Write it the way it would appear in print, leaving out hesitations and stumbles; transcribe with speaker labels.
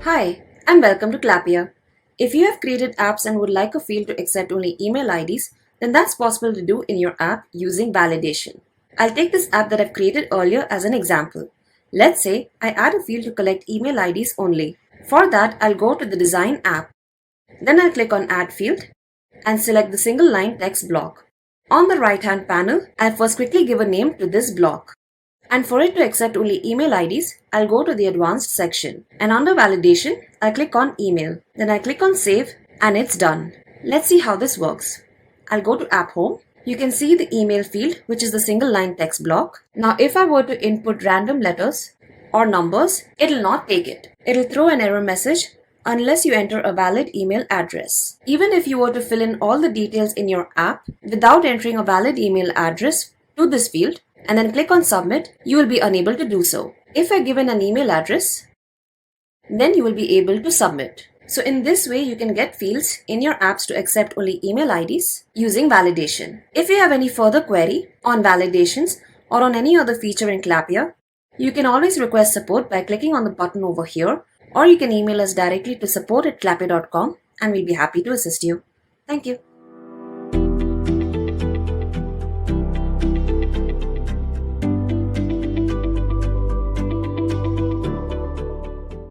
Speaker 1: Hi, and welcome to Clappia. If you have created apps and would like a field to accept only email IDs, then that's possible to do in your app using validation. I'll take this app that I've created earlier as an example. Let's say I add a field to collect email IDs only. For that, I'll go to the Design app. Then I'll click on Add Field and select the single line text block. On the right hand panel, I'll first quickly give a name to this block. And for it to accept only email IDs, I'll go to the advanced section. And under validation, I'll click on email. Then I click on save and it's done. Let's see how this works. I'll go to app home. You can see the email field, which is the single line text block. Now if I were to input random letters or numbers, it'll not take it. It'll throw an error message unless you enter a valid email address. Even if you were to fill in all the details in your app without entering a valid email address to this field, and then click on submit, you will be unable to do so. If I given an email address, then you will be able to submit. So in this way, you can get fields in your apps to accept only email IDs using validation. If you have any further query on validations or on any other feature in Clappia, you can always request support by clicking on the button over here, or you can email us directly to support@clappia.com and we'll be happy to assist you. Thank you.